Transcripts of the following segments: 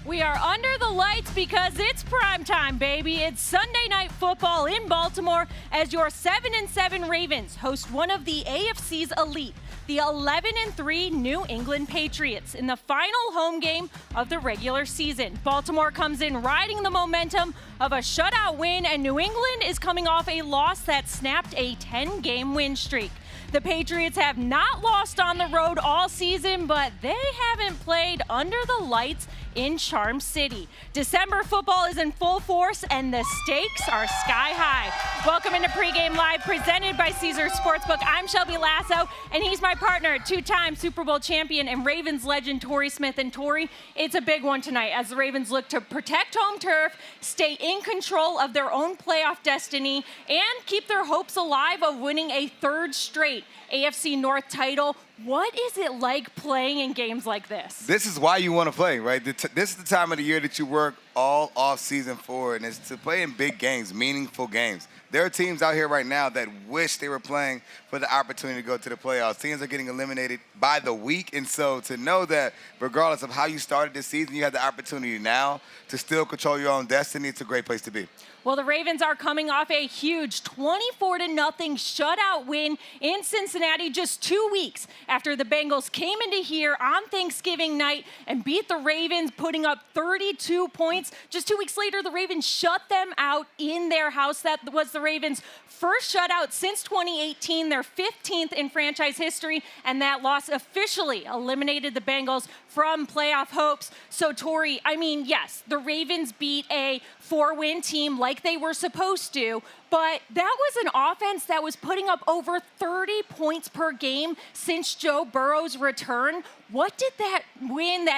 We are under the lights because it's prime time, baby. It's Sunday Night Football in Baltimore as your 7-7 Ravens host one of the AFC's elite, the 11-3 New England Patriots, in the final home game of the regular season. Baltimore comes in riding the momentum of a shutout win, and New England is coming off a loss that snapped a 10-game win streak. The Patriots have not lost on the road all season, but they haven't played under the lights in Charm City. December football is in full force, and the stakes are sky high. Welcome into Pregame Live, presented by Caesars Sportsbook. I'm Shelby Lasso, and he's my partner, two-time Super Bowl champion and Ravens legend, Torrey Smith. And Torrey, it's a big one tonight as the Ravens look to protect home turf, stay in control of their own playoff destiny, and keep their hopes alive of winning a third straight AFC North title. What is it like playing in games like this? This is why you want to play, right? This is the time of the year that you work all off season for, and it's to play in big games, meaningful games. There are teams out here right now that wish they were playing for the opportunity to go to the playoffs. Teams are getting eliminated by the week, and so to know that regardless of how you started this season, you have the opportunity now to still control your own destiny, it's a great place to be. Well, the Ravens are coming off a huge 24-0 shutout win in Cincinnati just 2 weeks after the Bengals came into here on Thanksgiving night and beat the Ravens, putting up 32 points. Just 2 weeks later, the Ravens shut them out in their house. That was the Ravens' first shutout since 2018, their 15th in franchise history, and that loss officially eliminated the Bengals from playoff hopes. So, Torrey, I mean, yes, the Ravens beat a 4-win team like they were supposed to, but that was an offense that was putting up over 30 points per game since Joe Burrow's return. What did that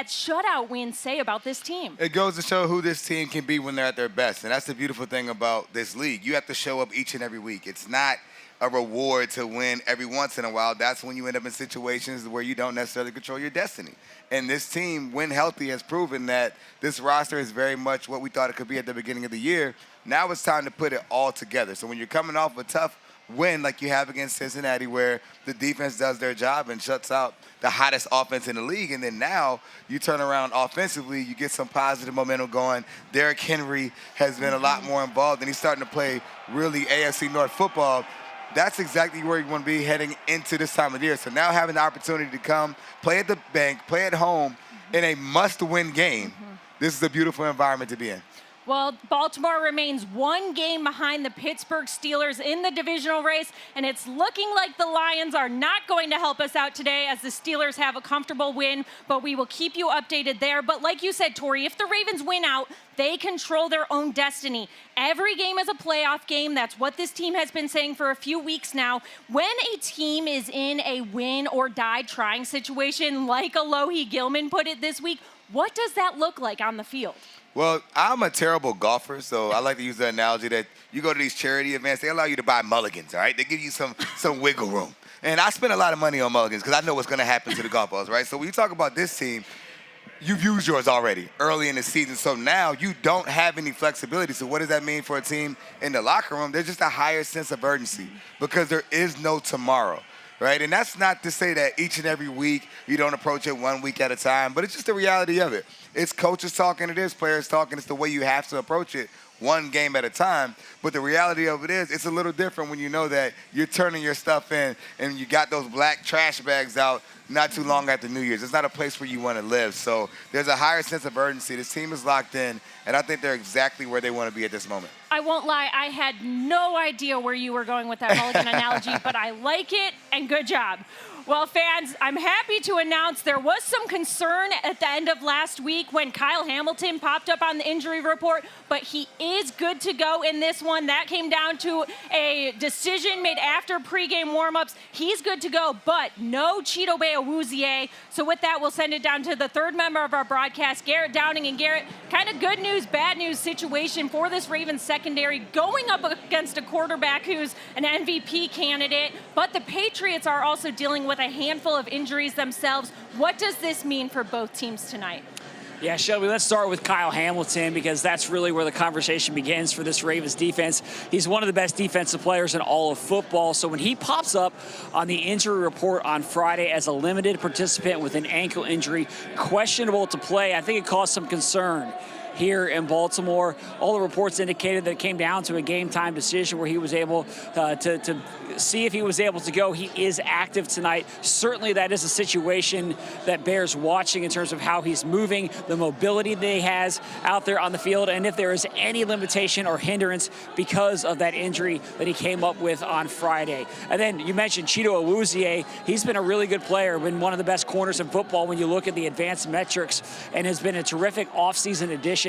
shutout win, say about this team? It goes to show who this team can be when they're at their best, and that's the beautiful thing about this league. You have to show up each and every week. It's not a reward to win every once in a while. That's when you end up in situations where you don't necessarily control your destiny. And this team, when healthy, has proven that this roster is very much what we thought it could be at the beginning of the year. Now it's time to put it all together. So when you're coming off a tough win like you have against Cincinnati, where the defense does their job and shuts out the hottest offense in the league, and then now you turn around offensively, you get some positive momentum going. Derrick Henry has been a lot more involved, and he's starting to play really AFC North football. That's exactly where you want to be heading into this time of the year. So now having the opportunity to come, play at the bank, play at home in a must-win game, this is a beautiful environment to be in. Well, Baltimore remains one game behind the Pittsburgh Steelers in the divisional race, and it's looking like the Lions are not going to help us out today as the Steelers have a comfortable win, but we will keep you updated there. But like you said, Torrey, if the Ravens win out, they control their own destiny. Every game is a playoff game. That's what this team has been saying for a few weeks now. When a team is in a win-or-die trying situation, like Alohi Gilman put it this week, what does that look like on the field? Well, I'm a terrible golfer, so I like to use the analogy that you go to these charity events, they allow you to buy mulligans, all right? They give you some wiggle room. And I spend a lot of money on mulligans because I know what's going to happen to the golf balls, right? So when you talk about this team, you've used yours already early in the season, so now you don't have any flexibility. So what does that mean for a team in the locker room? There's just a higher sense of urgency because there is no tomorrow. Right? And that's not to say that each and every week you don't approach it 1 week at a time, but it's just the reality of it. It's coaches talking, it is players talking. It's the way you have to approach it one game at a time. But the reality of it is it's a little different when you know that you're turning your stuff in and you got those black trash bags out not too long after New Year's. It's not a place where you want to live. So there's a higher sense of urgency. This team is locked in, and I think they're exactly where they want to be at this moment. I won't lie, I had no idea where you were going with that mulligan analogy, but I like it, and good job. Well, fans, I'm happy to announce there was some concern at the end of last week when Kyle Hamilton popped up on the injury report, but he is good to go in this one. That came down to a decision made after pregame warmups. He's good to go, but no Chidobe Awuzie. So with that, we'll send it down to the third member of our broadcast, Garrett Downing. And Garrett, kind of good news, bad news situation for this Ravens secondary going up against a quarterback who's an MVP candidate, but the Patriots are also dealing with a handful of injuries themselves. What does this mean for both teams tonight? Yeah, Shelby, let's start with Kyle Hamilton because that's really where the conversation begins for this Ravens defense. He's one of the best defensive players in all of football. So when he pops up on the injury report on Friday as a limited participant with an ankle injury, questionable to play, I think it caused some concern here in Baltimore. All the reports indicated that it came down to a game-time decision where he was able to see if he was able to go. He is active tonight. Certainly that is a situation that bears watching in terms of how he's moving, the mobility that he has out there on the field, and if there is any limitation or hindrance because of that injury that he came up with on Friday. And then you mentioned Chido Awuzie. He's been a really good player, been one of the best corners in football when you look at the advanced metrics, and has been a terrific offseason addition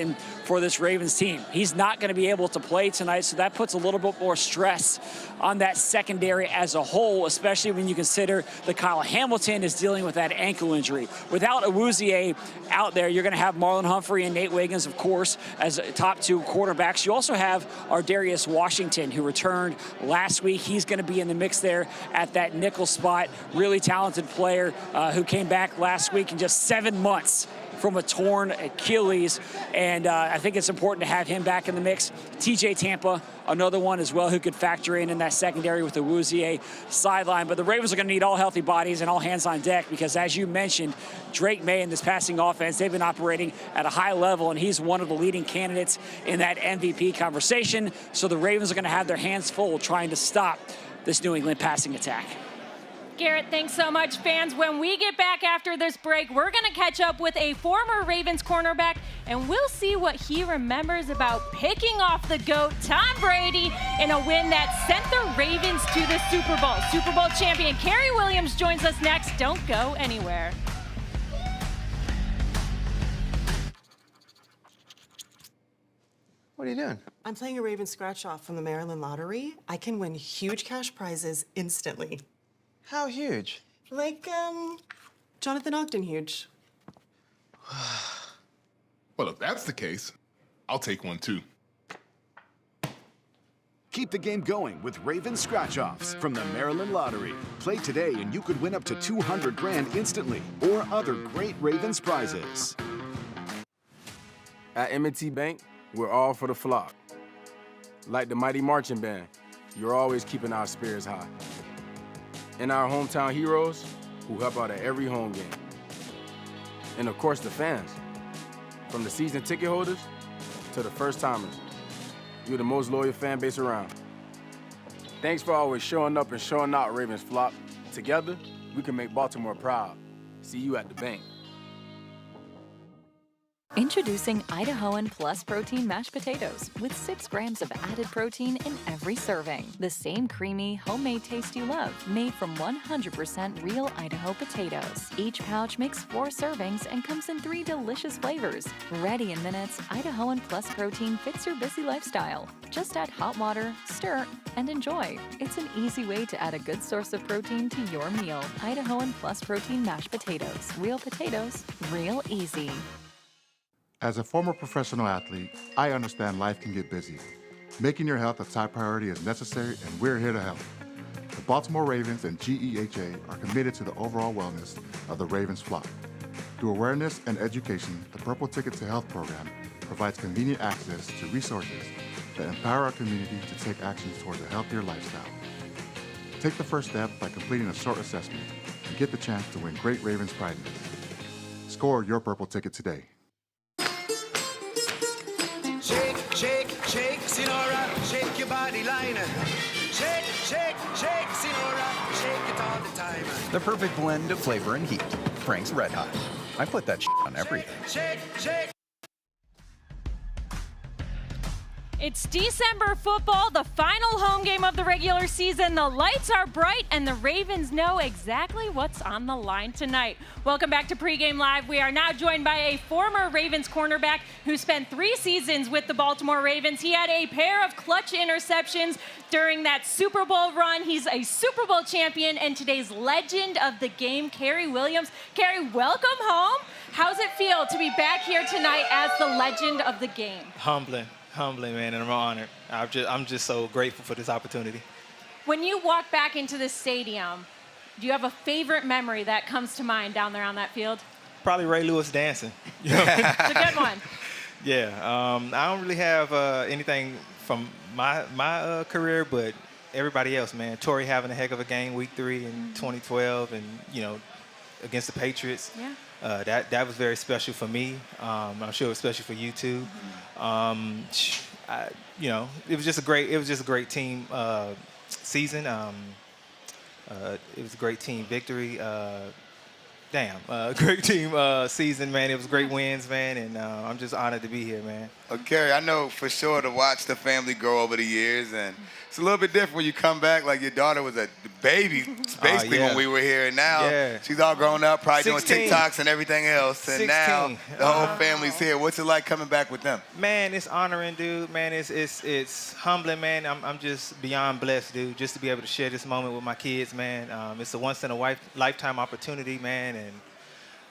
for this Ravens team. He's not going to be able to play tonight, so that puts a little bit more stress on that secondary as a whole, especially when you consider that Kyle Hamilton is dealing with that ankle injury. Without Awuzie out there, you're going to have Marlon Humphrey and Nate Wiggins, of course, as top two quarterbacks. You also have Ardarius Washington, who returned last week. He's going to be in the mix there at that nickel spot. Really talented player who came back last week in just 7 months from a torn Achilles, and I think it's important to have him back in the mix. TJ Tampa, another one as well who could factor in that secondary with the Awuzie sideline. But the Ravens are going to need all healthy bodies and all hands on deck because, as you mentioned, Drake May in this passing offense, they've been operating at a high level, and he's one of the leading candidates in that MVP conversation. So the Ravens are going to have their hands full trying to stop this New England passing attack. Garrett, thanks so much, fans. When we get back after this break, we're going to catch up with a former Ravens cornerback, and we'll see what he remembers about picking off the GOAT, Tom Brady, in a win that sent the Ravens to the Super Bowl. Super Bowl champion Cary Williams joins us next. Don't go anywhere. What are you doing? I'm playing a Ravens scratch-off from the Maryland lottery. I can win huge cash prizes instantly. How huge? Like, Jonathan Ogden huge. Well, if that's the case, I'll take one too. Keep the game going with Ravens Scratch-Offs from the Maryland Lottery. Play today and you could win up to $200 grand instantly or other great Ravens prizes. At M&T Bank, we're all for the flock. Like the mighty marching band, you're always keeping our spirits high. And our hometown heroes who help out at every home game. And of course, the fans. From the season ticket holders to the first timers. You're the most loyal fan base around. Thanks for always showing up and showing out, Ravens flock. Together, we can make Baltimore proud. See you at the bank. Introducing Idahoan Plus Protein Mashed Potatoes with 6 grams of added protein in every serving. The same creamy, homemade taste you love, made from 100% real Idaho potatoes. Each pouch makes 4 servings and comes in 3 delicious flavors. Ready in minutes, Idahoan Plus Protein fits your busy lifestyle. Just add hot water, stir, and enjoy. It's an easy way to add a good source of protein to your meal. Idahoan Plus Protein Mashed Potatoes. Real potatoes, real easy. As a former professional athlete, I understand life can get busy. Making your health a top priority is necessary, and we're here to help. The Baltimore Ravens and GEHA are committed to the overall wellness of the Ravens flock. Through awareness and education, the Purple Ticket to Health program provides convenient access to resources that empower our community to take actions towards a healthier lifestyle. Take the first step by completing a short assessment and get the chance to win great Ravens prizes. Score your Purple Ticket today. Shake, shake, shake, Sinora, shake your body line. Shake, shake, shake, Sinora, shake it all the time. The perfect blend of flavor and heat. Frank's Red Hot. I put that on everything. Shake, shake. It's December football, the final home game of the regular season. The lights are bright, and the Ravens know exactly what's on the line tonight. Welcome back to Pregame Live. We are now joined by a former Ravens cornerback who spent 3 seasons with the Baltimore Ravens. He had a pair of clutch interceptions during that Super Bowl run. He's a Super Bowl champion, and today's legend of the game, Cary Williams. Cary, welcome home. How's it feel to be back here tonight as the legend of the game? Humbling, man, and I'm honored. I'm just so grateful for this opportunity. When you walk back into this stadium, do you have a favorite memory that comes to mind down there on that field? Probably Ray Lewis dancing. It's a good one. Yeah, I don't really have anything from my career, but everybody else, man. Torrey having a heck of a game week 3 in 2012, and against the Patriots. Yeah. That was very special for me. I'm sure it was special for you too. It was just a great team season. It was a great team victory. Great team season, man. It was great wins, man, and I'm just honored to be here, man. Cary, I know for sure to watch the family grow over the years, and it's a little bit different when you come back. Like, your daughter was a baby, basically, when we were here, and now she's all grown up, probably 16. doing TikToks and everything else, and 16. now the whole family's here. What's it like coming back with them? Man, it's honoring, dude. Man, it's humbling, man. I'm just beyond blessed, dude, just to be able to share this moment with my kids, man. It's a once-in-a-lifetime opportunity, man, and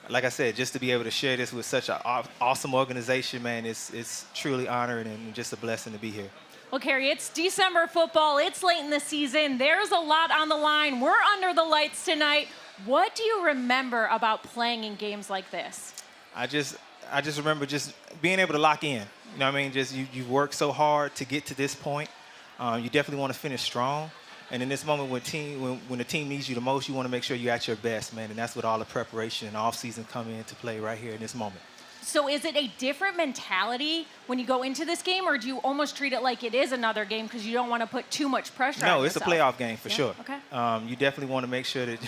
like I said, just to be able to share this with such an awesome organization, man, it's truly honoring and just a blessing to be here. Well, Cary, it's December football. It's late in the season. There's a lot on the line. We're under the lights tonight. What do you remember about playing in games like this? I just remember just being able to lock in. You know what I mean? Just you work so hard to get to this point. You definitely want to finish strong. And in this moment when the team needs you the most, you want to make sure you're at your best, man. And that's what all the preparation and off-season come into play right here in this moment. So is it a different mentality when you go into this game, or do you almost treat it like it is another game because you don't want to put too much pressure on yourself? No, it's a playoff game for sure. Okay. You definitely want to make sure that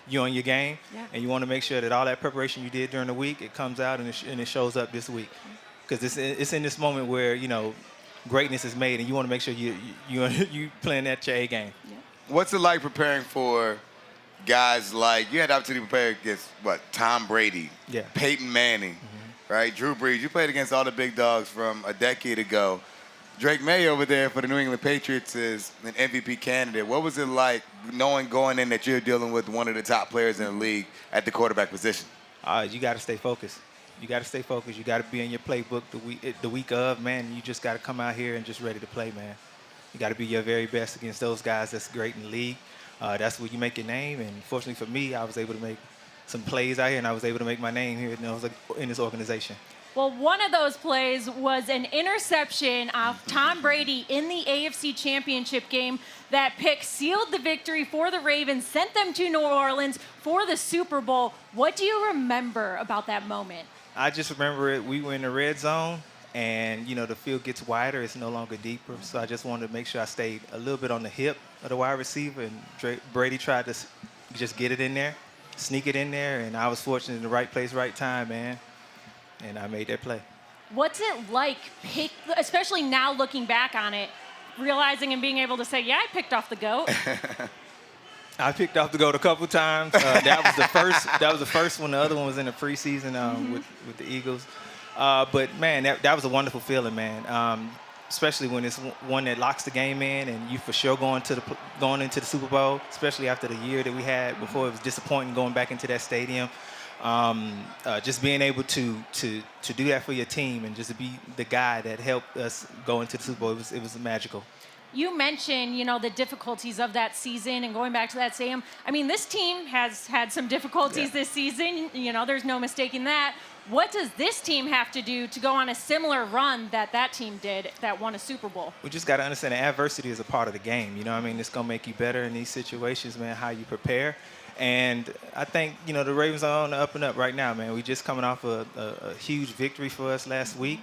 you're on your game, and you want to make sure that all that preparation you did during the week, it comes out and it shows up this week. Because it's in this moment where, greatness is made, and you want to make sure you playing at your A game. Yeah. What's it like preparing for guys like, you had the opportunity to prepare against, Tom Brady, Peyton Manning, right? Drew Brees. You played against all the big dogs from a decade ago. Drake May over there for the New England Patriots is an MVP candidate. What was it like knowing going in that you're dealing with one of the top players in the league at the quarterback position? You got to stay focused. You got to stay focused. You got to be in your playbook the week of, man. You just got to come out here and just ready to play, man. You got to be your very best against those guys that's great in the league. That's where you make your name. And fortunately for me, I was able to make some plays out here, and I was able to make my name here in this organization. Well, one of those plays was an interception of Tom Brady in the AFC Championship game. That pick sealed the victory for the Ravens, sent them to New Orleans for the Super Bowl. What do you remember about that moment? I just remember it. We were in the red zone, and, the field gets wider. It's no longer deeper. So I just wanted to make sure I stayed a little bit on the hip of the wide receiver, and Brady tried to just get it in there, sneak it in there, and I was fortunate in the right place, right time, man. And I made that play. What's it like, especially now looking back on it, realizing and being able to say, yeah, I picked off the GOAT? I picked off the GOAT a couple times. That was the first. That was the first one. The other one was in the preseason with the Eagles. But man, that was a wonderful feeling, man. Especially when it's one that locks the game in, and you for sure going into the Super Bowl. Especially after the year that we had before, it was disappointing going back into that stadium. Just being able to do that for your team and just to be the guy that helped us go into the Super Bowl, it was magical. You mentioned, the difficulties of that season and going back to that stadium. I mean, this team has had some difficulties this season. There's no mistaking that. What does this team have to do to go on a similar run that team did that won a Super Bowl? We just got to understand that adversity is a part of the game. It's going to make you better in these situations, man, how you prepare. And I think, the Ravens are on the up and up right now, man. We just coming off a huge victory for us last week,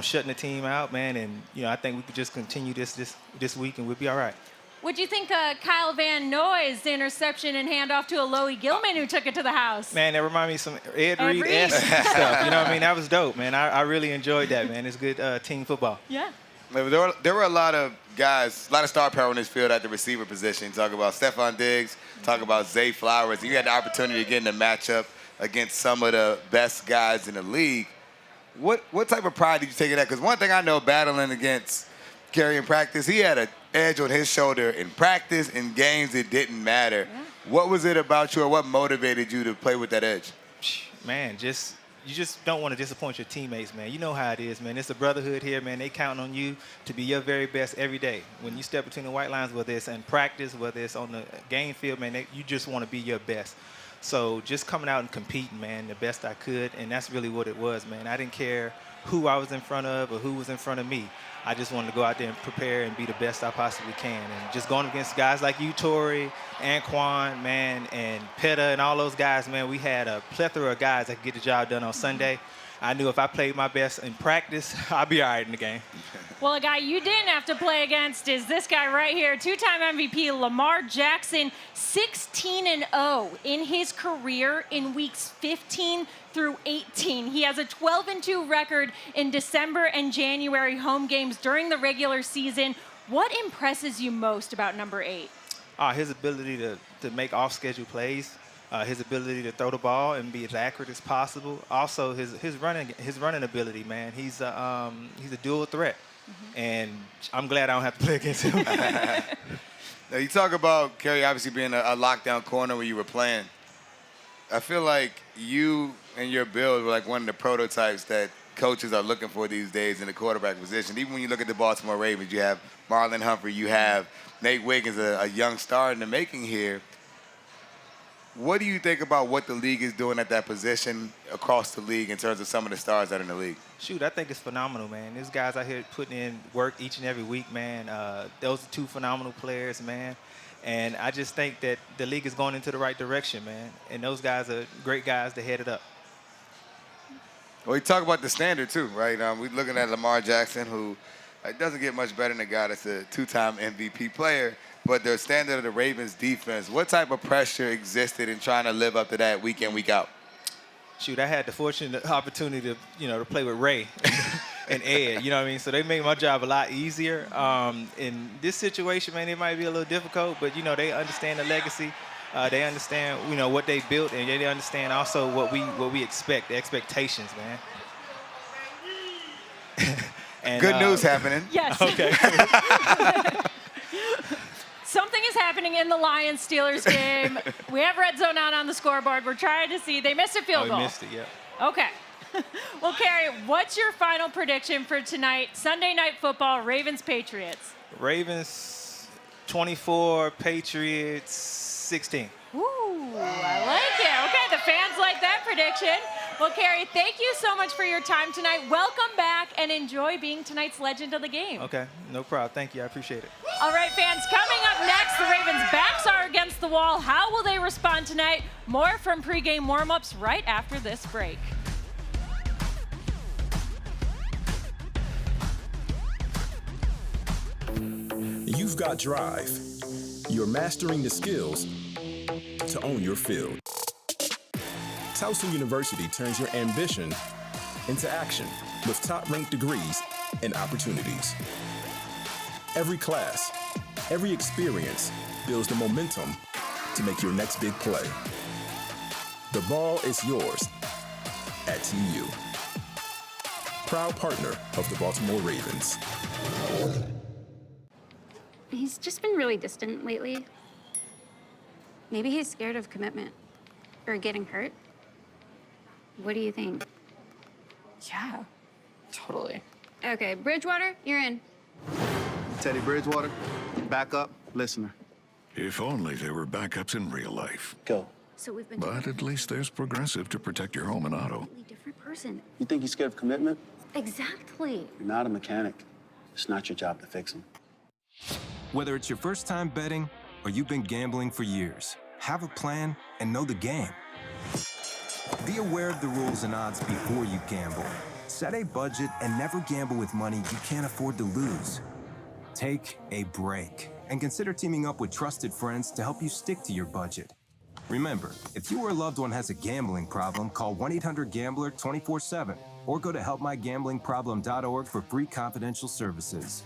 shutting the team out, man. And, I think we could just continue this week and we'll be all right. What'd you think of Kyle Van Noy's interception and handoff to Alohi Gilman, who took it to the house? Man, that reminded me of some Ed Reed-esque stuff. You know what I mean? That was dope, man. I really enjoyed that, man. It's good team football. Yeah. There were a lot of guys, a lot of star power in this field at the receiver position. Talk about Stephon Diggs, talk about Zay Flowers. You had the opportunity to get in the matchup against some of the best guys in the league. What type of pride did you take in that? Because one thing I know, battling against Cary in practice, he had an edge on his shoulder in practice. In games, it didn't matter. Yeah. What was it about you, or what motivated you to play with that edge? Man, you just don't want to disappoint your teammates, man. You know how it is, man. It's a brotherhood here, man. They count on you to be your very best every day. When you step between the white lines, whether it's in practice, whether it's on the game field, man, you just want to be your best. So just coming out and competing, man, the best I could, and that's really what it was, man. I didn't care who I was in front of or who was in front of me. I just wanted to go out there and prepare and be the best I possibly can. And just going against guys like you, Torrey, Anquan, man, and Petta and all those guys, man, we had a plethora of guys that could get the job done on Sunday. I knew if I played my best in practice, I'd be all right in the game. Well, a guy you didn't have to play against is this guy right here, two-time MVP Lamar Jackson, 16-0 in his career in weeks 15 through 18. He has a 12-2 record in December and January home games during the regular season. What impresses you most about number 8? His ability to make off-schedule plays. His ability to throw the ball and be as accurate as possible. Also, his running ability, man. He's a dual threat, and I'm glad I don't have to play against him. Now, you talk about Cary obviously being a lockdown corner where you were playing. I feel like you and your build were like one of the prototypes that coaches are looking for these days in the quarterback position. Even when you look at the Baltimore Ravens, you have Marlon Humphrey, you have Nate Wiggins, a young star in the making here. What do you think about what the league is doing at that position across the league in terms of some of the stars that are in the league? Shoot, I think it's phenomenal, man. These guys out here putting in work each and every week, man. Those are two phenomenal players, man. And I just think that the league is going into the right direction, man. And those guys are great guys to head it up. Well, we talk about the standard, too, right? We're looking at Lamar Jackson, who doesn't get much better than a guy that's a two-time MVP player. But the standard of the Ravens defense, what type of pressure existed in trying to live up to that week in, week out? Shoot, I had the fortunate opportunity to play with Ray and Ed, you know what I mean? So they made my job a lot easier. In this situation, man, it might be a little difficult, but, they understand the legacy. They understand, what they built, and they understand also what we expect, the expectations, man. And, good news happening. Yes. Okay. Something is happening in the Lions-Steelers game. We have red zone out on the scoreboard. We're trying to see. They missed a field goal. We missed it, yeah. Okay. Well, Cary, what's your final prediction for tonight, Sunday Night Football, Ravens-Patriots? Ravens 24, Patriots 16. Ooh, I like it. Okay, the fans like that prediction. Well, Cary, thank you so much for your time tonight. Welcome back and enjoy being tonight's legend of the game. Okay, no problem. Thank you. I appreciate it. All right, fans, coming up next, the Ravens' backs are against the wall. How will they respond tonight? More from pregame warm-ups right after this break. You've got drive. You're mastering the skills to own your field. Towson University turns your ambition into action with top-ranked degrees and opportunities. Every class, every experience builds the momentum to make your next big play. The ball is yours at TU. Proud partner of the Baltimore Ravens. He's just been really distant lately. Maybe he's scared of commitment or getting hurt. What do you think? Yeah, totally. Okay, Bridgewater, you're in. Teddy Bridgewater, backup, listener. If only there were backups in real life. Go. So we've been. But at least there's Progressive to protect your home and auto. Different person. You think he's scared of commitment? Exactly. You're not a mechanic. It's not your job to fix him. Whether it's your first time betting or you've been gambling for years, have a plan and know the game. Be aware of the rules and odds before you gamble. Set a budget and never gamble with money you can't afford to lose. Take a break and consider teaming up with trusted friends to help you stick to your budget. Remember, if you or a loved one has a gambling problem, call 1-800-GAMBLER 24/7 or go to helpmygamblingproblem.org for free confidential services.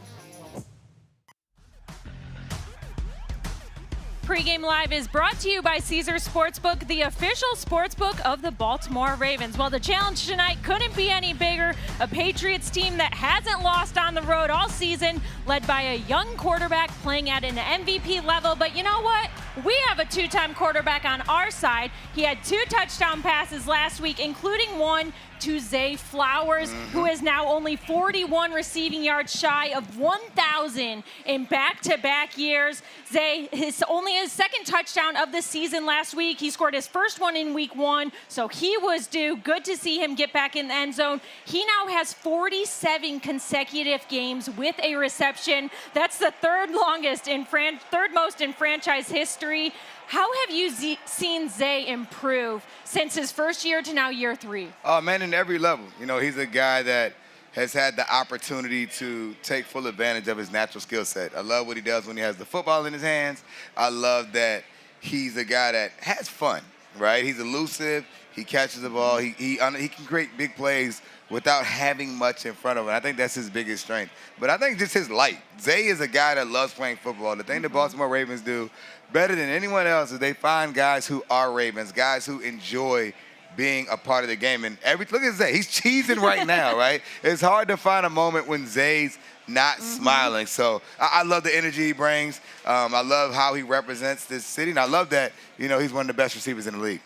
Pregame Live is brought to you by Caesars Sportsbook, the official sportsbook of the Baltimore Ravens. Well, the challenge tonight couldn't be any bigger. A Patriots team that hasn't lost on the road all season, led by a young quarterback playing at an MVP level. But you know what? We have a two-time quarterback on our side. He had 2 touchdown passes last week, including one to Zay Flowers, who is now only 41 receiving yards shy of 1,000 in back-to-back years. Zay, only his second touchdown of the season last week. He scored his first one in week 1, so he was due. Good to see him get back in the end zone. He now has 47 consecutive games with a reception. That's the third most in franchise history. How have you seen Zay improve since his first year to now year 3? Oh, man, in every level. You know, he's a guy that has had the opportunity to take full advantage of his natural skill set. I love what he does when he has the football in his hands. I love that he's a guy that has fun, right? He's elusive. He catches the ball. He can create big plays without having much in front of him. I think that's his biggest strength. But I think just his light. Zay is a guy that loves playing football. The thing the Baltimore Ravens do better than anyone else is they find guys who are Ravens, guys who enjoy being a part of the game. And look at Zay. He's cheesing right now, right? It's hard to find a moment when Zay's not smiling. So I love the energy he brings. I love how he represents this city. And I love that, you know, he's one of the best receivers in the league.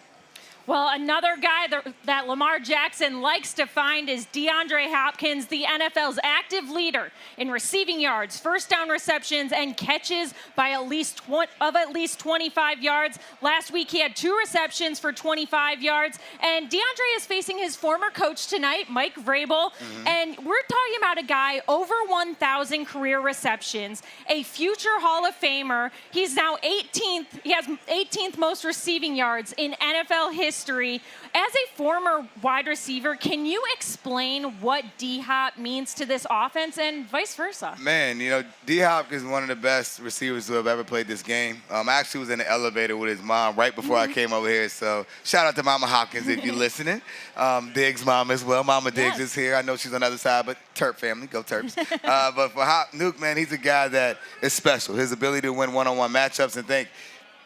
Well, another guy that Lamar Jackson likes to find is DeAndre Hopkins, the NFL's active leader in receiving yards, first down receptions, and catches by at least 25 yards. Last week, he had 2 receptions for 25 yards. And DeAndre is facing his former coach tonight, Mike Vrabel. And we're talking about a guy over 1,000 career receptions, a future Hall of Famer. He's now 18th. He has 18th most receiving yards in NFL history. As a former wide receiver, can you explain what D-Hop means to this offense and vice versa? Man, you know, D-Hop is one of the best receivers who have ever played this game. I actually was in the elevator with his mom right before I came over here, so shout out to Mama Hopkins if you're listening. Diggs' mom as well. Mama Diggs is here. I know she's on the other side, but Terp family, go Terps. But for Hop Nuke, man, he's a guy that is special. His ability to win one-on-one matchups and think.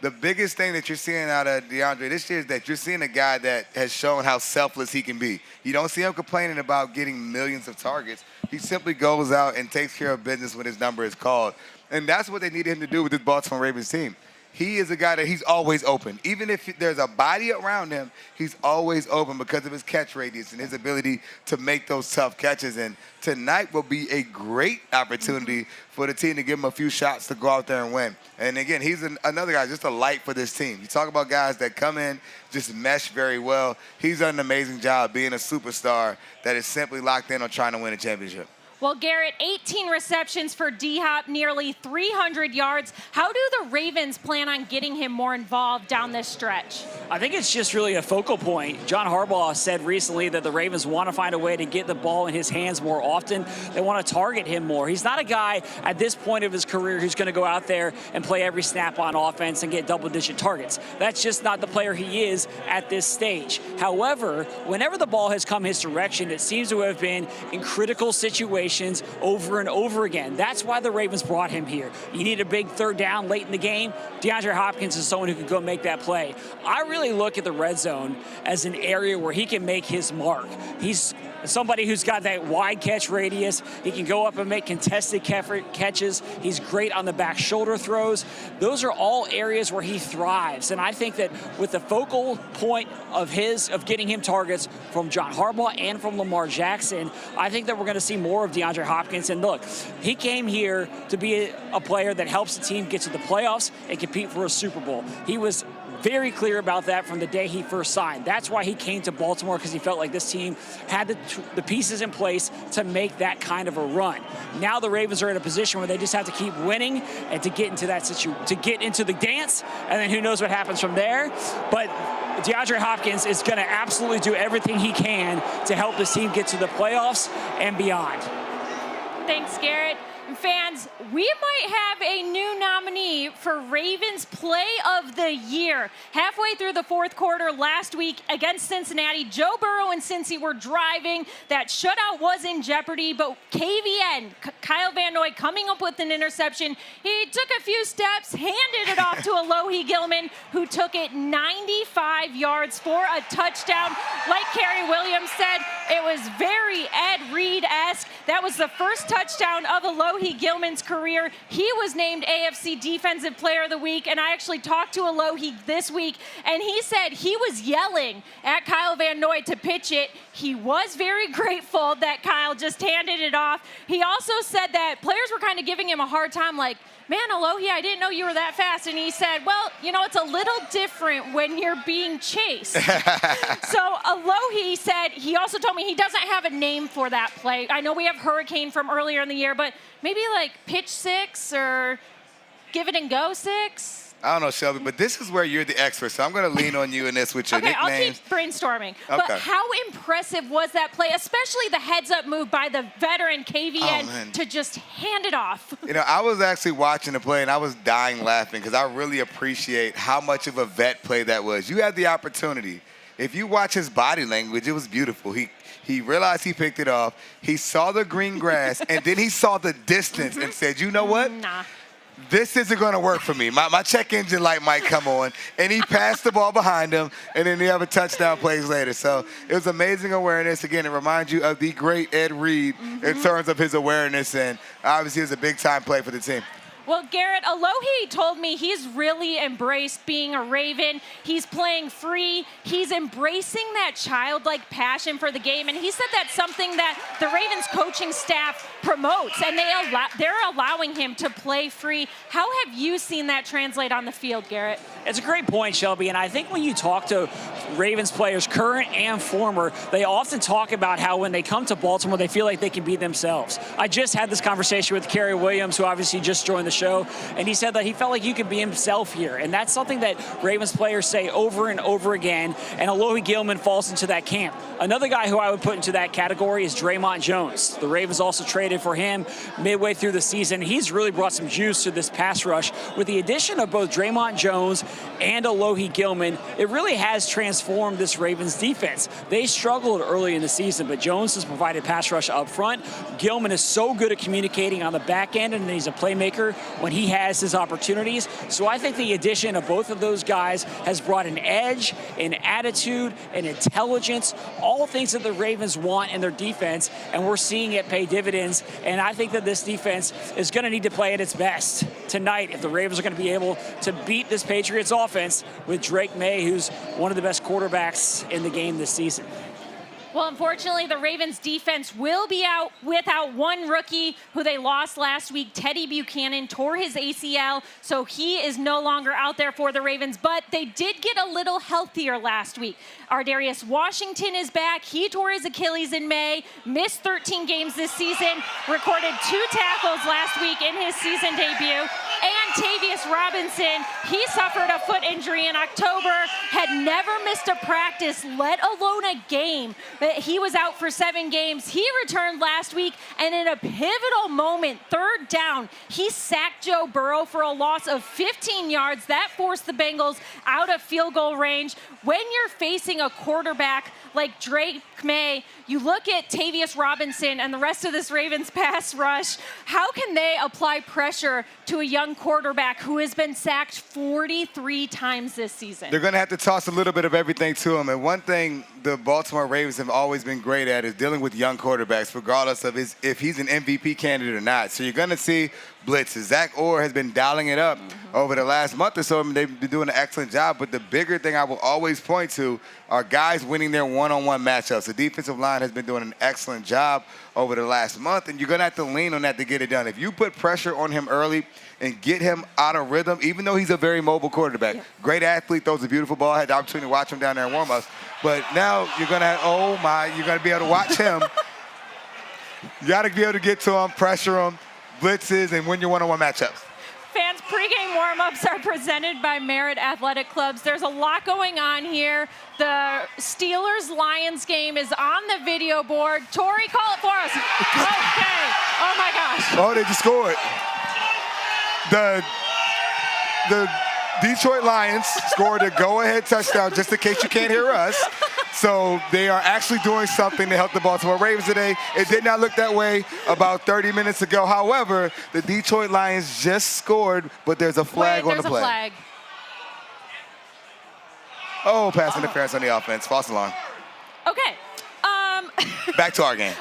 The biggest thing that you're seeing out of DeAndre this year is that you're seeing a guy that has shown how selfless he can be. You don't see him complaining about getting millions of targets. He simply goes out and takes care of business when his number is called. And that's what they needed him to do with this Baltimore Ravens team. He is a guy that he's always open. Even if there's a body around him, he's always open because of his catch radius and his ability to make those tough catches. And tonight will be a great opportunity for the team to give him a few shots to go out there and win. And again, he's another guy, just a light for this team. You talk about guys that come in, just mesh very well. He's done an amazing job being a superstar that is simply locked in on trying to win a championship. Well, Garrett, 18 receptions for D-Hop, nearly 300 yards. How do the Ravens plan on getting him more involved down this stretch? I think it's just really a focal point. John Harbaugh said recently that the Ravens want to find a way to get the ball in his hands more often. They want to target him more. He's not a guy at this point of his career who's going to go out there and play every snap on offense and get double-digit targets. That's just not the player he is at this stage. However, whenever the ball has come his direction, it seems to have been in critical situations over and over again. That's why the Ravens brought him here. You need a big third down late in the game. DeAndre Hopkins is someone who can go make that play. I really look at the red zone as an area where he can make his mark. He's somebody who's got that wide catch radius. He can go up and make contested catches. He's great on the back shoulder throws. Those are all areas where he thrives. And I think that with the focal point of getting him targets from John Harbaugh and from Lamar Jackson, I think that we're going to see more of DeAndre Hopkins. And look, he came here to be a player that helps the team get to the playoffs and compete for a Super Bowl. He was very clear about that from the day he first signed. That's why he came to Baltimore, because he felt like this team had the pieces in place to make that kind of a run. Now the Ravens are in a position where they just have to keep winning and to get into that to get into the dance, and then who knows what happens from there. But DeAndre Hopkins is going to absolutely do everything he can to help this team get to the playoffs and beyond. Thanks, Garrett. Fans, we might have a new nominee for Ravens Play of the Year. Halfway through the fourth quarter last week against Cincinnati, Joe Burrow and Cincy were driving. That shutout was in jeopardy, but KVN, Kyle Van Noy, coming up with an interception. He took a few steps, handed it off to Alohi Gilman, who took it 95 yards for a touchdown. Like Cary Williams said, It was very Ed Reed-esque. That was the first touchdown of Alohi Gilman's career. He was named AFC Defensive Player of the Week, and I actually talked to Alohi this week, and he said he was yelling at Kyle Van Noy to pitch it. He was very grateful that Kyle just handed it off. He also said that players were kind of giving him a hard time, like, man, Alohi, I didn't know you were that fast. And he said, well, you know, it's a little different when you're being chased. So Alohi said, he also told me he doesn't have a name for that play. I know we have Hurricane from earlier in the year, but maybe like pitch 6 or give it and go 6. I don't know, Shelby, but this is where you're the expert, so I'm going to lean on you in this with your nicknames. Okay, I'll keep brainstorming. Okay. But how impressive was that play, especially the heads-up move by the veteran KVN to just hand it off? You know, I was actually watching the play, and I was dying laughing because I really appreciate how much of a vet play that was. You had the opportunity. If you watch his body language, it was beautiful. He realized he picked it off. He saw the green grass, and then he saw the distance and said, you know what? Nah. This isn't going to work for me. My check engine light might come on. And he passed the ball behind him, and then he have a touchdown plays later. So it was amazing awareness. Again, it reminds you of the great Ed Reed in terms of his awareness, and obviously it was a big-time play for the team. Well, Garrett, Alohi told me he's really embraced being a Raven. He's playing free. He's embracing that childlike passion for the game. And he said that's something that the Ravens coaching staff promotes, and they're allowing him to play free. How have you seen that translate on the field, Garrett? It's a great point, Shelby. And I think when you talk to Ravens players, current and former, they often talk about how when they come to Baltimore, they feel like they can be themselves. I just had this conversation with Cary Williams, who obviously just joined the show, and he said that he felt like he could be himself here. And that's something that Ravens players say over and over again, and Alohi Gilman falls into that camp. Another guy who I would put into that category is Draymond Jones. The Ravens also traded for him midway through the season. He's really brought some juice to this pass rush. With the addition of both Draymond Jones and Alohi Gilman, it really has transformed this Ravens defense. They struggled early in the season, but Jones has provided pass rush up front. Gilman is so good at communicating on the back end, and he's a playmaker when he has his opportunities. So I think the addition of both of those guys has brought an edge, an attitude, an intelligence, all things that the Ravens want in their defense, and we're seeing it pay dividends. And I think that this defense is going to need to play at its best tonight if the Ravens are going to be able to beat this Patriots offense with Drake May, who's one of the best quarterbacks in the game this season. Well, unfortunately, the Ravens defense will be out without one rookie who they lost last week. Teddy Buchanan tore his ACL, so he is no longer out there for the Ravens, but they did get a little healthier last week. Ardarius Washington is back. He tore his Achilles in May, missed 13 games this season, recorded 2 tackles last week in his season debut. And Tavius Robinson, he suffered a foot injury in October, had never missed a practice, let alone a game. But he was out for 7 games. He returned last week, and in a pivotal moment, 3rd down, he sacked Joe Burrow for a loss of 15 yards. That forced the Bengals out of field goal range. When you're facing a quarterback like Drake May, you look at Tavius Robinson and the rest of this Ravens pass rush, how can they apply pressure to a young quarterback who has been sacked 43 times this season? They're going to have to toss a little bit of everything to him. And one thing the Baltimore Ravens have always been great at is dealing with young quarterbacks, regardless of if he's an MVP candidate or not. So you're going to see blitzes. Zach Orr has been dialing it up over the last month or so. I mean, they've been doing an excellent job. But the bigger thing I will always point to are guys winning their one-on-one matchups. The defensive line has been doing an excellent job over the last month, and you're going to have to lean on that to get it done. If you put pressure on him early and get him out of rhythm, even though he's a very mobile quarterback, great athlete, throws a beautiful ball. I had the opportunity to watch him down there in warm-ups. But now you're going to, you're going to be able to watch him. You got to be able to get to him, pressure him, blitzes, and win your one-on-one matchups. Fans, pregame warm-ups are presented by Merritt Athletic Clubs. There's a lot going on here. The Steelers-Lions game is on the video board. Tori, call it for us. Okay. Oh, my gosh. Oh, they just scored. The Detroit Lions scored a go-ahead touchdown, just in case you can't hear us. So they are actually doing something to help the Baltimore Ravens today. It did not look that way about 30 minutes ago. However, the Detroit Lions just scored, but there's a flag on the play. There's a flag. Oh, pass interference on the offense. False alarm. Okay. back to our game.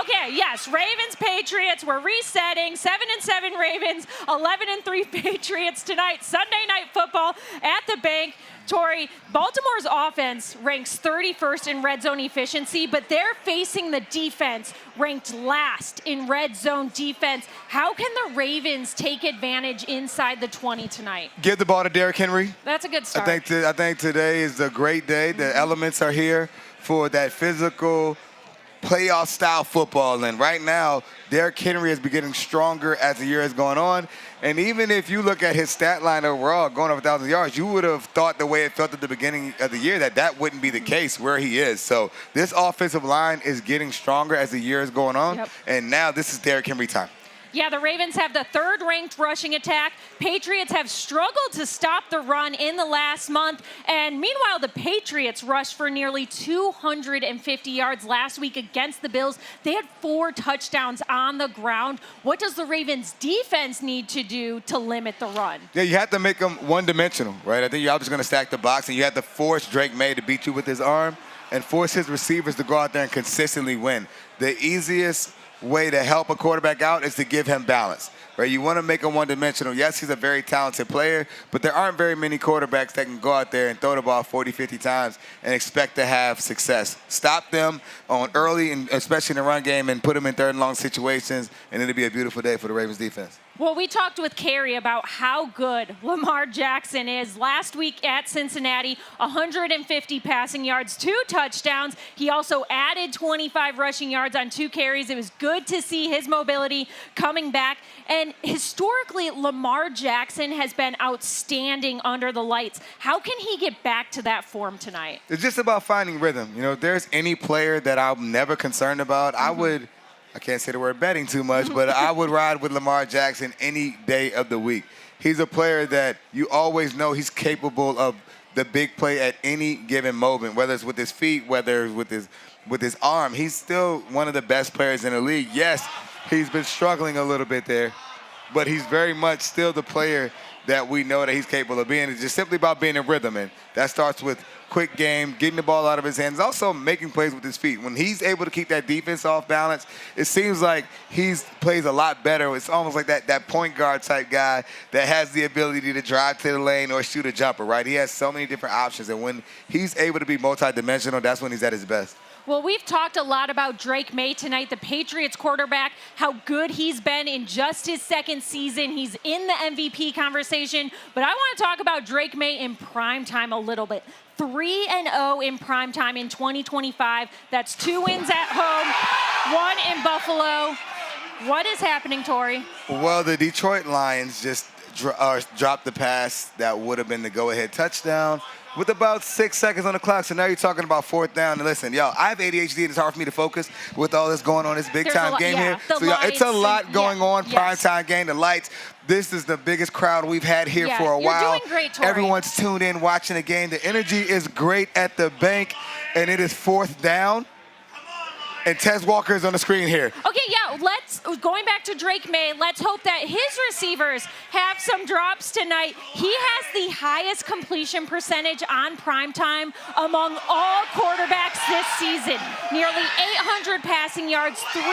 Okay, yes. Ravens, Patriots. We're resetting. 7-7 Ravens, 11-3 Patriots tonight. Sunday Night Football at the bank. Tori, Baltimore's offense ranks 31st in red zone efficiency, but they're facing the defense ranked last in red zone defense. How can the Ravens take advantage inside the 20 tonight? Give the ball to Derrick Henry. That's a good start. I think today is a great day. The elements are here for that physical playoff-style football. And right now, Derrick Henry has been getting stronger as the year has gone on. And even if you look at his stat line overall, going over 1,000 yards, you would have thought the way it felt at the beginning of the year that wouldn't be the case where he is. So this offensive line is getting stronger as the year is going on. Yep. And now this is Derrick Henry time. Yeah, the Ravens have the third-ranked rushing attack. Patriots have struggled to stop the run in the last month. And meanwhile, the Patriots rushed for nearly 250 yards last week against the Bills. They had 4 touchdowns on the ground. What does the Ravens defense need to do to limit the run? Yeah, you have to make them one-dimensional, right? I think you're obviously going to stack the box, and you have to force Drake May to beat you with his arm and force his receivers to go out there and consistently win. The easiest way to help a quarterback out is to give him balance, right? You want to make him one-dimensional. Yes, he's a very talented player, but there aren't very many quarterbacks that can go out there and throw the ball 40, 50 times and expect to have success. Stop them on early, and especially in the run game, and put them in third and long situations, and it'll be a beautiful day for the Ravens defense. Well, we talked with Cary about how good Lamar Jackson is. Last week at Cincinnati, 150 passing yards, 2 touchdowns. He also added 25 rushing yards on 2 carries. It was good to see his mobility coming back. And historically, Lamar Jackson has been outstanding under the lights. How can he get back to that form tonight? It's just about finding rhythm. You know, if there's any player that I'm never concerned about, I can't say the word betting too much, but I would ride with Lamar Jackson any day of the week. He's a player that you always know he's capable of the big play at any given moment, whether it's with his feet, whether it's with his arm. He's still one of the best players in the league. Yes, he's been struggling a little bit there, but he's very much still the player that we know that he's capable of being. It's just simply about being in rhythm, and that starts with quick game, getting the ball out of his hands, also making plays with his feet. When he's able to keep that defense off balance, it seems like he plays a lot better. It's almost like that point guard type guy that has the ability to drive to the lane or shoot a jumper, right? He has so many different options, and when he's able to be multidimensional, that's when he's at his best. Well, we've talked a lot about Drake May tonight, the Patriots quarterback, how good he's been in just his second season. He's in the MVP conversation. But I want to talk about Drake May in primetime a little bit. 3-0 in primetime in 2025. That's 2 wins at home, 1 in Buffalo. What is happening, Tori? Well, the Detroit Lions just dropped the pass that would have been the go-ahead touchdown with about 6 seconds on the clock. So now you're talking about 4th down. And listen, y'all, I have ADHD and it's hard for me to focus with all this going on, this big-time game here. So, y'all, it's a lot going on, prime-time game, the lights. This is the biggest crowd we've had here for a while. You're doing great, Tori. Everyone's tuned in watching the game. The energy is great at the bank, and it is 4th down. And Tez Walker is on the screen here. Okay, yeah, going back to Drake May, let's hope that his receivers have some drops tonight. He has the highest completion percentage on primetime among all quarterbacks this season. Nearly 800 passing yards, 3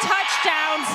touchdowns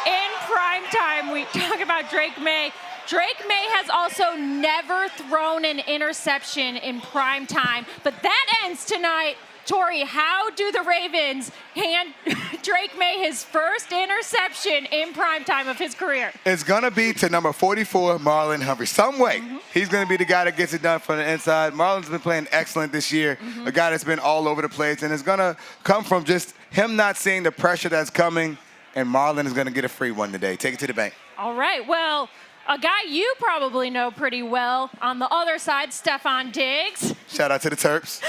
in primetime. We talk about Drake May. Drake May has also never thrown an interception in primetime, but that ends tonight. Tori, how do the Ravens hand Drake May his first interception in primetime of his career? It's going to be to number 44, Marlon Humphrey. Some way, he's going to be the guy that gets it done from the inside. Marlon's been playing excellent this year, a guy that's been all over the place, and it's going to come from just him not seeing the pressure that's coming, and Marlon is going to get a free one today. Take it to the bank. All right, well, a guy you probably know pretty well on the other side, Stephon Diggs. Shout out to the Terps.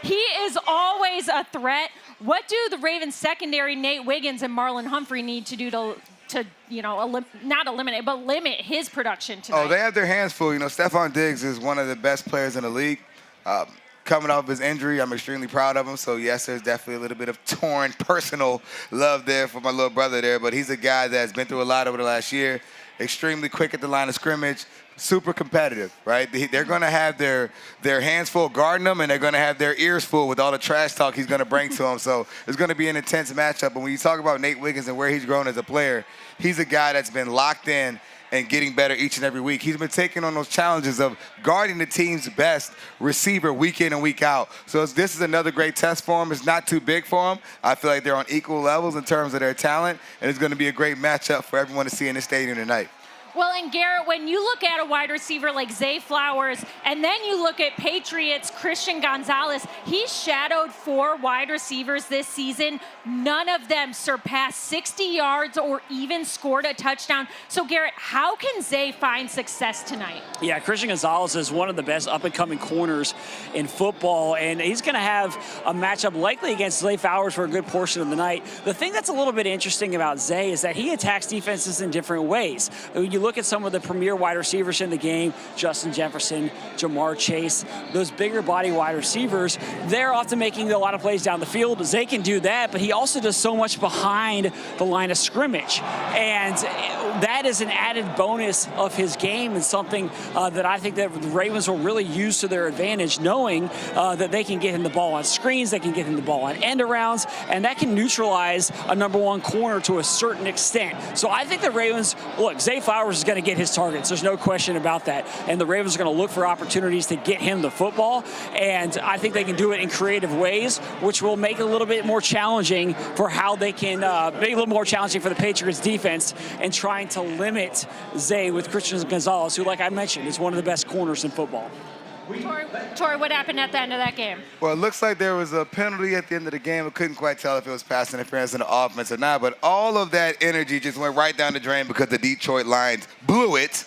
He is always a threat. What do the Ravens secondary, Nate Wiggins and Marlon Humphrey, need to do to not eliminate, but limit his production tonight? Oh, they have their hands full. You know, Stephon Diggs is one of the best players in the league. Coming off his injury, I'm extremely proud of him. So, yes, there's definitely a little bit of torn personal love there for my little brother there. But he's a guy that's been through a lot over the last year. Extremely quick at the line of scrimmage, super competitive, right? They're going to have their hands full guarding them, and they're going to have their ears full with all the trash talk he's going to bring to them. So it's going to be an intense matchup. And when you talk about Nate Wiggins and where he's grown as a player, he's a guy that's been locked in and getting better each and every week. He's been taking on those challenges of guarding the team's best receiver week in and week out. So this is another great test for him. It's not too big for him. I feel like they're on equal levels in terms of their talent, and it's going to be a great matchup for everyone to see in the stadium tonight. Well, and Garrett, when you look at a wide receiver like Zay Flowers, and then you look at Patriots' Christian Gonzalez, he's shadowed 4 wide receivers this season. None of them surpassed 60 yards or even scored a touchdown. So, Garrett, how can Zay find success tonight? Yeah, Christian Gonzalez is one of the best up-and-coming corners in football, and he's going to have a matchup likely against Zay Flowers for a good portion of the night. The thing that's a little bit interesting about Zay is that he attacks defenses in different ways. When you look at some of the premier wide receivers in the game, Justin Jefferson, Jamar Chase, those bigger body wide receivers, they're often making a lot of plays down the field. Zay can do that, but he also does so much behind the line of scrimmage. And that is an added bonus of his game, and something that I think that the Ravens will really use to their advantage, knowing that they can get him the ball on screens, they can get him the ball on end arounds, and that can neutralize a number 1 corner to a certain extent. So I think the Ravens, look, Zay Flowers is going to get his targets. There's no question about that. And the Ravens are going to look for opportunities to get him the football. And I think they can do it in creative ways, which will make it a little bit more challenging for how they can make it a little more challenging for the Patriots defense and trying to limit Zay with Christian Gonzalez, who, like I mentioned, is one of the best corners in football. Tori, what happened at the end of that game? Well, it looks like there was a penalty at the end of the game. I couldn't quite tell if it was pass interference in the offense or not, but all of that energy just went right down the drain because the Detroit Lions blew it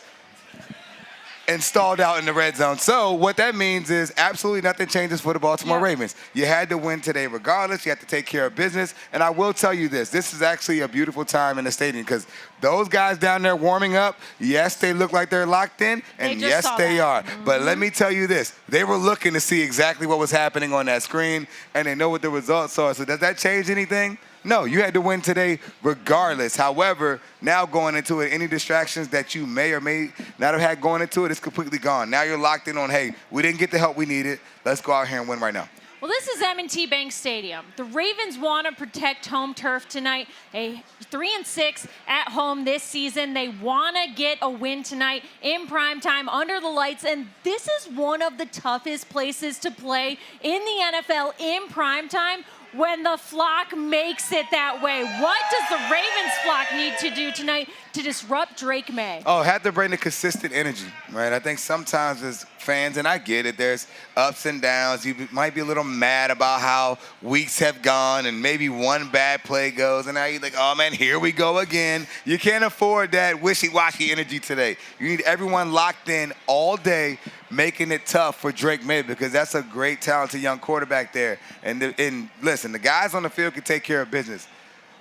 and stalled out in the red zone. So what that means is absolutely nothing changes for the Baltimore Ravens. You had to win today regardless. You had to take care of business. And I will tell you this is actually a beautiful time in the stadium because those guys down there warming up, yes, they look like they're locked in, and yes, they are. But let me tell you this. They were looking to see exactly what was happening on that screen, and they know what the results are. So does that change anything? No, you had to win today regardless. However, now going into it, any distractions that you may or may not have had going into it, it's completely gone. Now you're locked in on, hey, we didn't get the help we needed. Let's go out here and win right now. Well, this is M&T Bank Stadium. The Ravens want to protect home turf tonight. A 3-6 at home this season. They want to get a win tonight in primetime under the lights, and this is one of the toughest places to play in the NFL in primetime. When the flock makes it that way, what does the Ravens flock need to do tonight to disrupt Drake May? Oh, have to bring the consistent energy, right? I think sometimes as fans, and I get it, there's ups and downs. You might be a little mad about how weeks have gone and maybe one bad play goes, and now you're like, oh, man, here we go again. You can't afford that wishy-washy energy today. You need everyone locked in all day, making it tough for Drake May because that's a great, talented young quarterback there. And listen, the guys on the field can take care of business,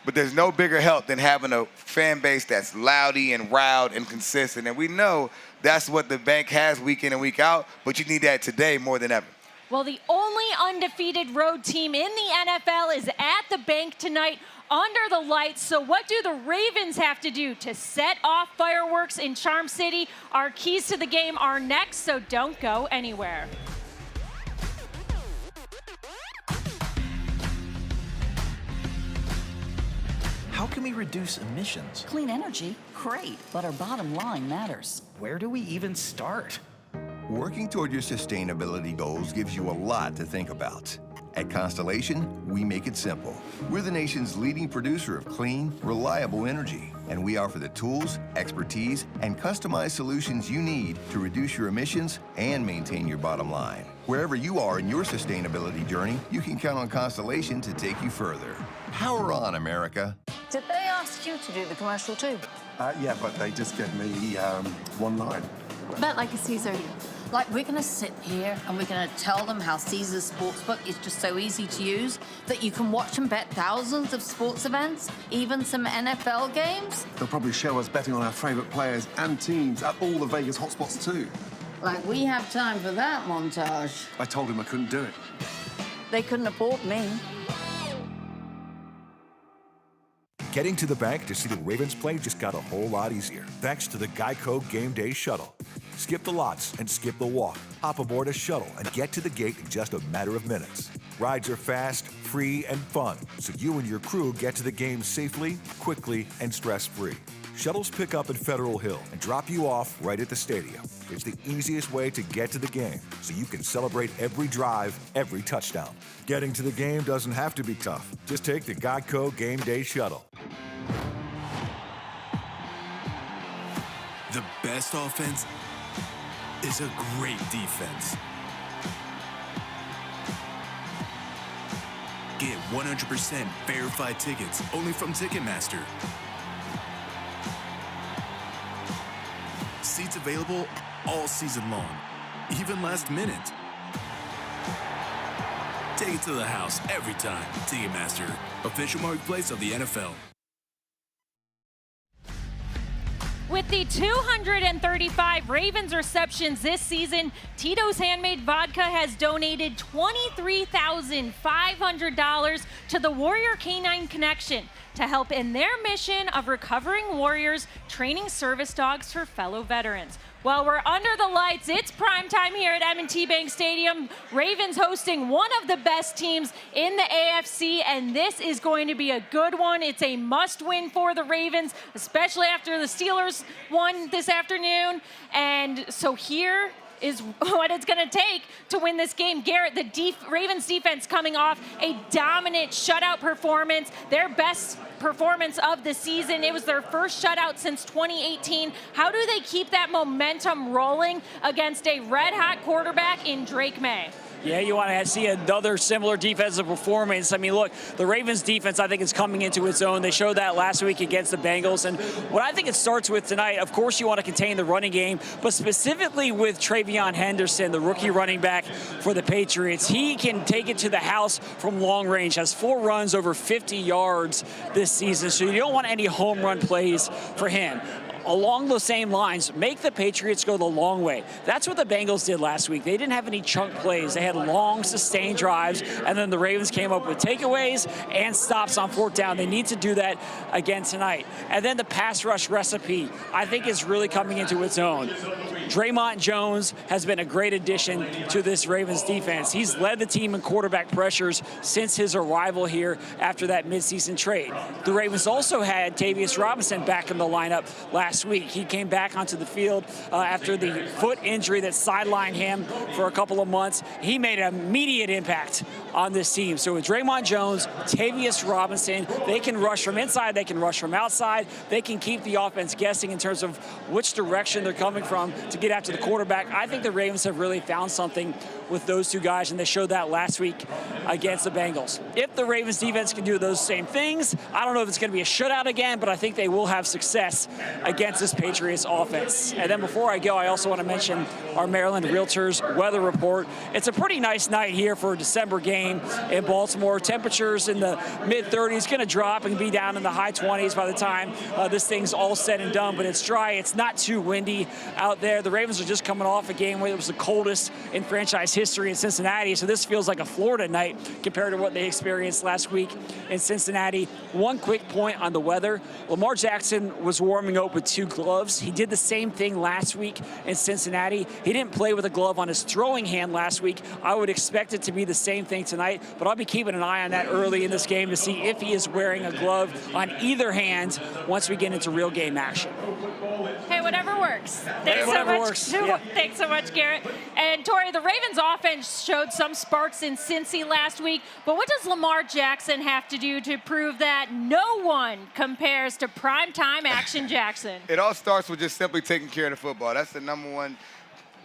but there's no bigger help than having a fan base that's loudy and loud and consistent. And we know that's what the bank has week in and week out, but you need that today more than ever. Well, the only undefeated road team in the NFL is at the bank tonight under the lights. So what do the Ravens have to do to set off fireworks in Charm City? Our keys to the game are next, so don't go anywhere. How can we reduce emissions? Clean energy? Great, but our bottom line matters. Where do we even start? Working toward your sustainability goals gives you a lot to think about. At Constellation, we make it simple. We're the nation's leading producer of clean, reliable energy, and we offer the tools, expertise, and customized solutions you need to reduce your emissions and maintain your bottom line. Wherever you are in your sustainability journey, you can count on Constellation to take you further. Power on, America. Did they ask you to do the commercial too? Yeah, but they just gave me one line. Bet like a Caesar. Like, we're gonna sit here and we're gonna tell them how Caesars Sportsbook is just so easy to use that you can watch and bet thousands of sports events, even some NFL games. They'll probably show us betting on our favorite players and teams at all the Vegas hotspots too. Like, we have time for that montage. I told him I couldn't do it. They couldn't afford me. Getting to the bank to see the Ravens play just got a whole lot easier thanks to the Geico Game Day Shuttle. Skip the lots and skip the walk. Hop aboard a shuttle and get to the gate in just a matter of minutes. Rides are fast, free, and fun, so you and your crew get to the game safely, quickly, and stress-free. Shuttles pick up at Federal Hill and drop you off right at the stadium. It's the easiest way to get to the game, so you can celebrate every drive, every touchdown. Getting to the game doesn't have to be tough. Just take the Geico Game Day Shuttle. The best offense is a great defense. Get 100% verified tickets only from Ticketmaster. Seats available all season long, even last minute. Take it to the house every time. Ticketmaster, official marketplace of the NFL. With the 235 Ravens receptions this season, Tito's Handmade Vodka has donated $23,500 to the Warrior Canine Connection to help in their mission of recovering warriors training service dogs for fellow veterans. While we're under the lights, it's prime time here at M&T Bank Stadium. Ravens hosting one of the best teams in the AFC, and this is going to be a good one. It's a must-win for the Ravens, especially after the Steelers won this afternoon. And so here is what it's going to take to win this game. Garrett, the Ravens defense coming off a dominant shutout performance, their best performance of the season. It was their first shutout since 2018. How do they keep that momentum rolling against a red-hot quarterback in Drake May? Yeah, you want to see another similar defensive performance. I mean, look, the Ravens defense, I think, is coming into its own. They showed that last week against the Bengals. And what I think it starts with tonight, of course, you want to contain the running game, but specifically with Travion Henderson, the rookie running back for the Patriots. He can take it to the house from long range, has 4 runs over 50 yards this season, so you don't want any home run plays for him. Along those same lines, make the Patriots go the long way. That's what the Bengals did last week. They didn't have any chunk plays. They had long, sustained drives, and then the Ravens came up with takeaways and stops on 4th down. They need to do that again tonight. And then the pass rush recipe, I think, is really coming into its own. Draymond Jones has been a great addition to this Ravens defense. He's led the team in quarterback pressures since his arrival here after that midseason trade. The Ravens also had Tavius Robinson back in the lineup last week. He came back onto the field after the foot injury that sidelined him for a couple of months. He made an immediate impact on this team. So with Draymond Jones, Tavius Robinson, they can rush from inside, they can rush from outside, they can keep the offense guessing in terms of which direction they're coming from to get after the quarterback. I think the Ravens have really found something with those two guys, and they showed that last week against the Bengals. If the Ravens defense can do those same things, I don't know if it's going to be a shutout again, but I think they will have success against this Patriots offense. And then before I go, I also want to mention our Maryland Realtors weather report. It's a pretty nice night here for a December game in Baltimore. Temperatures in the mid-30s, going to drop and be down in the high 20s by the time this thing's all said and done, but it's dry. It's not too windy out there. The Ravens are just coming off a game where it was the coldest in franchise history in Cincinnati, so this feels like a Florida night compared to what they experienced last week in Cincinnati. One quick point on the weather. Lamar Jackson was warming up with 2 gloves. He did the same thing last week in Cincinnati. He didn't play with a glove on his throwing hand last week. I would expect it to be the same thing tonight, but I'll be keeping an eye on that early in this game to see if he is wearing a glove on either hand once we get into real game action. Hey, whatever works. Thanks so much, Garrett. And Tori, the Ravens offense showed some sparks in Cincy last week, but what does Lamar Jackson have to do to prove that no one compares to primetime action Jackson? It all starts with just simply taking care of the football. That's the number one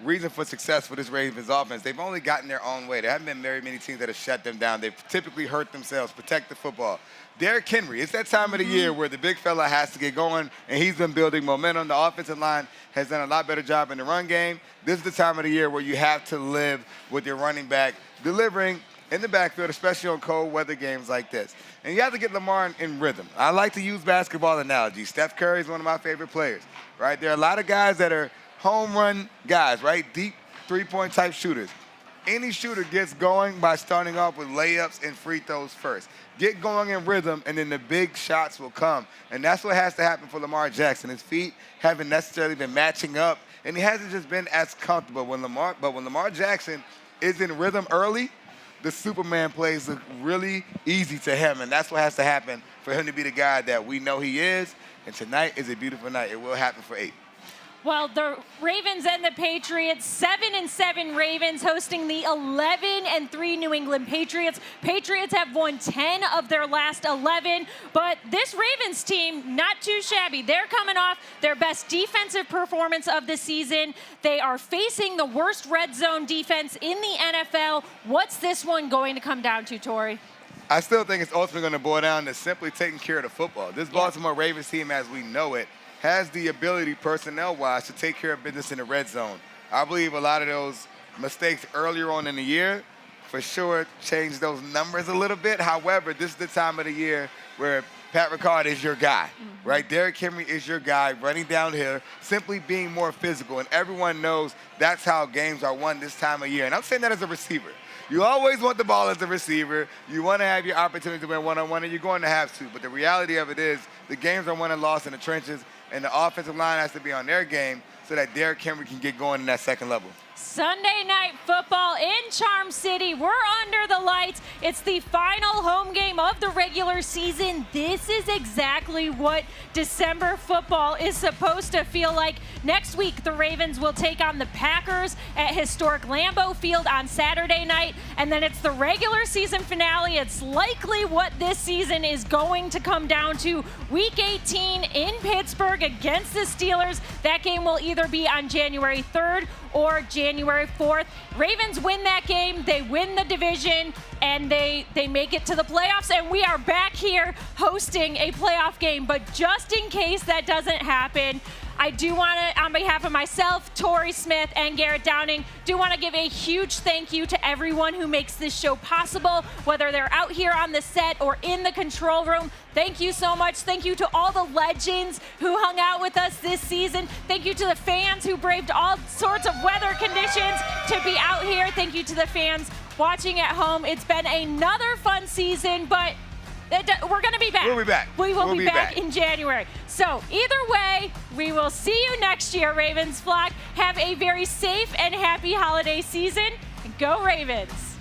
reason for success for this Ravens offense. They've only gotten their own way. There haven't been very many teams that have shut them down. They've typically hurt themselves, protect the football. Derrick Henry, it's that time of the year where the big fella has to get going, and he's been building momentum. The offensive line has done a lot better job in the run game. This is the time of the year where you have to live with your running back delivering in the backfield, especially on cold weather games like this. And you have to get Lamar in rhythm. I like to use basketball analogies. Steph Curry is one of my favorite players, right? There are a lot of guys that are home run guys, right? Deep three-point type shooters. any shooter gets going by starting off with layups and free throws first. Get going in rhythm, and then the big shots will come. And that's what has to happen for Lamar Jackson. His feet haven't necessarily been matching up, and he hasn't just been as comfortable. When Lamar Jackson is in rhythm early, the Superman plays look really easy to him, and that's what has to happen for him to be the guy that we know he is. And tonight is a beautiful night. It will happen for 8. Well, the Ravens and the Patriots, 7-7 Ravens hosting the 11-3 New England Patriots. Patriots have won 10 of their last 11, but this Ravens team, not too shabby. They're coming off their best defensive performance of the season. They are facing the worst red zone defense in the NFL. What's this one going to come down to, Tori? I still think it's ultimately going to boil down to simply taking care of the football. This Baltimore Ravens team, as we know it, has the ability, personnel-wise, to take care of business in the red zone. I believe a lot of those mistakes earlier on in the year, for sure, changed those numbers a little bit. However, this is the time of the year where Pat Ricard is your guy, right? Derrick Henry is your guy, running downhill, simply being more physical. And everyone knows that's how games are won this time of year. And I'm saying that as a receiver. You always want the ball as a receiver. You want to have your opportunity to win one-on-one, and you're going to have to. But the reality of it is the games are won and lost in the trenches, and the offensive line has to be on their game so that Derrick Henry can get going in that second level. Sunday night football in Charm City. We're under the lights. It's the final home game of the regular season. This is exactly what December football is supposed to feel like. Next week, the Ravens will take on the Packers at historic Lambeau Field on Saturday night. And then it's the regular season finale. It's likely what this season is going to come down to. Week 18 in Pittsburgh against the Steelers. That game will either be on January 3rd or January 4th. Ravens win that game, they win the division, and they make it to the playoffs, and we are back here hosting a playoff game. But just in case that doesn't happen, I do want to, on behalf of myself, Tori Smith, and Garrett Downing, do want to give a huge thank you to everyone who makes this show possible, whether they're out here on the set or in the control room. Thank you so much. Thank you to all the legends who hung out with us this season. Thank you to the fans who braved all sorts of weather conditions to be out here. Thank you to the fans watching at home. It's been another fun season, but we're going to be back. We'll be back. We will be back in January. So either way, we will see you next year, Ravens flock. Have a very safe and happy holiday season. Go Ravens.